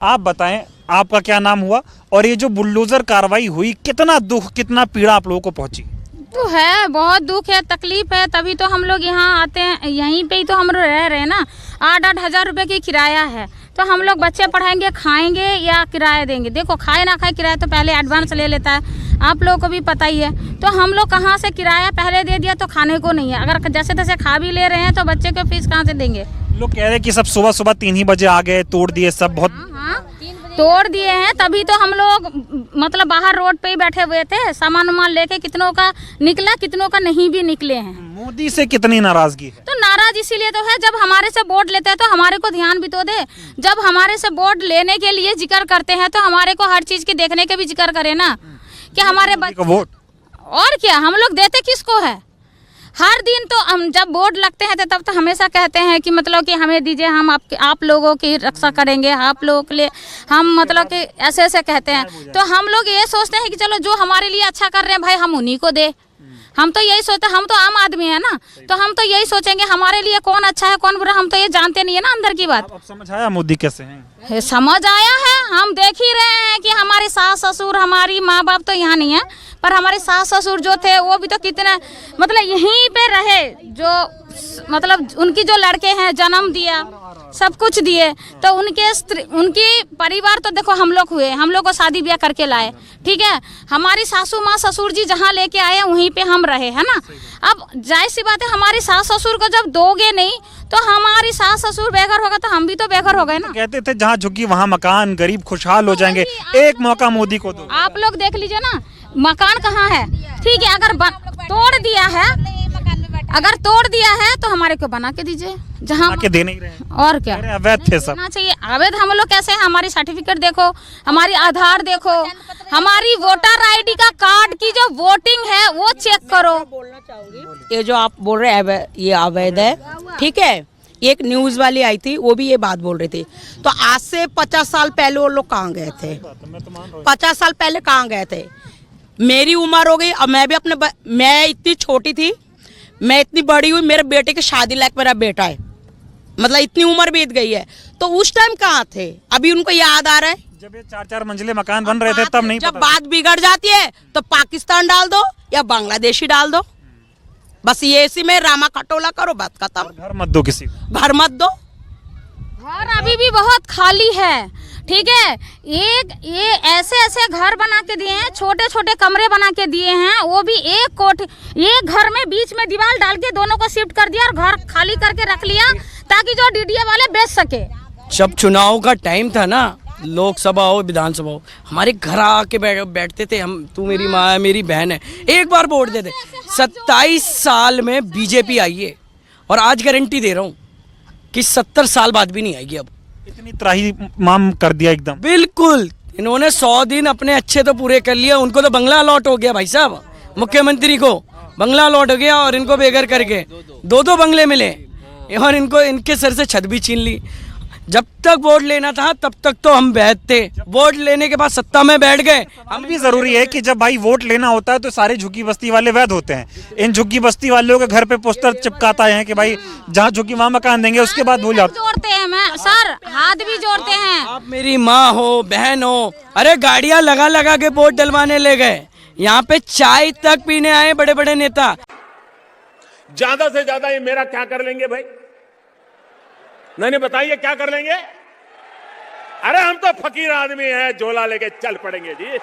आप बताएं, आपका क्या नाम हुआ और ये जो बुलडोजर कार्रवाई हुई, कितना दुख कितना पीड़ा आप लोगों को पहुंची? तो है, बहुत दुख है, तकलीफ है, तभी तो हम लोग यहाँ आते हैं। यहीं पे ही तो हम लोग रह रहे हैं ना। 8-8 हज़ार रुपये की किराया है, तो हम लोग बच्चे पढ़ाएंगे, खाएंगे या किराया देंगे? देखो, खाए ना खाए किराया तो पहले एडवांस ले लेता है, आप लोगों को भी पता ही है। तो हम लोग कहाँ से किराया पहले दे दिया तो खाने को नहीं है। अगर जैसे तैसे खा भी ले रहे हैं तो बच्चे को फीस कहाँ से देंगे? लोग कह रहे हैं कि सब सुबह सुबह 3 ही बजे आ गए, तोड़ दिए सब। बहुत हाँ, तोड़ दिए हैं, तभी तो हम लोग मतलब बाहर रोड पे ही बैठे हुए थे। सामान उमान लेके कितनों का निकला, कितनों का नहीं भी निकले हैं। मोदी से कितनी नाराजगी है? तो नाराज इसीलिए तो है, जब हमारे से वोट लेते हैं तो हमारे को ध्यान भी तो दे। जब हमारे से वोट लेने के लिए जिक्र करते हैं तो हमारे को हर चीज के देखने के भी जिक्र करे ना, कि हमारे वोट और क्या हम लोग देते किसको है? हर दिन तो हम जब वोट लगते हैं तो तब तो हमेशा कहते हैं कि मतलब कि हमें दीजिए, हम आप लोगों की रक्षा करेंगे, आप लोगों के लिए हम मतलब कि ऐसे ऐसे कहते हैं। तो हम लोग ये सोचते हैं कि चलो जो हमारे लिए अच्छा कर रहे हैं भाई हम उन्हीं को दे। हम तो यही सोचते हैं, हम तो आम आदमी है ना, तो हम तो यही सोचेंगे हमारे लिए कौन अच्छा है कौन बुरा, हम तो ये जानते नहीं है ना अंदर की बात। अब समझ आया मोदी कैसे हैं? समझ आया है, हम देख ही रहे हैं कि हमारे सास ससुर, हमारी माँ बाप तो यहाँ नहीं है, पर हमारे सास ससुर जो थे वो भी तो कितने मतलब यहीं पे रहे, जो मतलब उनकी जो लड़के हैं जन्म दिया, सब कुछ दिए, तो उनकी परिवार तो देखो हम लोग हुए, हम लोग को शादी ब्याह करके लाए, ठीक है। हमारी सासू माँ ससुर जी जहाँ लेके आए वहीं पे हम रहे, है ना। अब जाहिर सी बात है, हमारी सास ससुर को जब दोगे नहीं तो हमारी सास ससुर बेघर होगा तो हम भी तो बेघर हो गए ना। कहते थे जहाँ झुकी वहाँ मकान, गरीब खुशहाल हो जाएंगे। एक मौका मोदी को दो। आप लोग देख लीजिए ना, मकान कहाँ है? ठीक है, अगर तोड़ दिया है, अगर तोड़ दिया है तो हमारे को बना के दीजिए, जहाँ के दे नहीं रहे हैं। और क्या, अवैध थे सब। चाहिए अवैध हम लोग कैसे हैं? हमारी सर्टिफिकेट देखो, हमारी आधार देखो, हमारी वोटर आईडी का कार्ड की जो वोटिंग है वो चेक करो। बोलना चाहूंगी, ये जो आप बोल रहे हैं ये अवैध है, ठीक है। एक न्यूज वाली आई थी, वो भी ये बात बोल रही थी। तो आज से 50 साल पहले वो लोग कहाँ गए थे? 50 साल पहले कहाँ गए थे? मेरी उम्र हो गई, अब मैं भी मैं इतनी छोटी थी, मैं इतनी बड़ी हुई, मेरे बेटे की शादी लायक मेरा बेटा है, मतलब इतनी उम्र बीत गई है। तो उस टाइम कहाँ थे? अभी उनको याद आ रहा है जब ये 4-4 मंजिले मकान बन रहे थे तब नहीं जब बात बिगड़ जाती है तो पाकिस्तान डाल दो या बांग्लादेशी डाल दो, बस ये इसी में रामा खटोला करो, बात खत्म। घर मत दो, किसी घर मत दो। घर अभी भी बहुत खाली है, ठीक है। ये ऐसे घर बना के दिए हैं, छोटे छोटे कमरे बना के दिए हैं, वो भी एक घर में बीच में दीवार डाल के दोनों को शिफ्ट कर दिया और घर खाली करके रख लिया ताकि जो डीडीए वाले बेच सके। जब चुनाव का टाइम था ना, लोकसभा हो विधानसभा हो, हमारे घर आके बैठते थे हम, तू मेरी माँ है मेरी बहन है, एक बार वोट दे दे। 27 साल में बीजेपी आई है और आज गारंटी दे रहा हूँ कि 70 साल बाद भी नहीं आएगी। अब इतनी त्राही माम कर दिया एकदम। बिल्कुल, इन्होंने 100 दिन अपने अच्छे तो पूरे कर लिया, उनको तो बंगला अलॉट हो गया भाई साहब, मुख्यमंत्री को बंगला अलॉट हो गया और इनको बेघर करके 2-2 बंगले मिले और इनको इनके सर से छत भी छीन ली। जब तक वोट लेना था तब तक तो हम वैध थे, वोट लेने के बाद सत्ता में बैठ गए। हम भी जरूरी है कि जब भाई वोट लेना होता है तो सारे झुग्गी बस्ती वाले वैध होते हैं। इन झुग्गी बस्ती वालों के घर पे पोस्टर चिपकाता है कि भाई जहाँ झुग्गी वहाँ मकान देंगे, उसके बाद भूल जाते। जोड़ते हैं मैं सर, हाथ भी जोड़ते हैं। आप मेरी माँ हो, बहन हो, अरे गाड़ियाँ लगा लगा के वोट डलवाने ले गए, यहाँ पे चाय तक पीने आए बड़े बड़े नेता। ज्यादा से ज्यादा ये मेरा क्या कर लेंगे भाई? नहीं बताइए क्या कर लेंगे? अरे हम तो फकीर आदमी हैं, झोला लेके चल पड़ेंगे जी।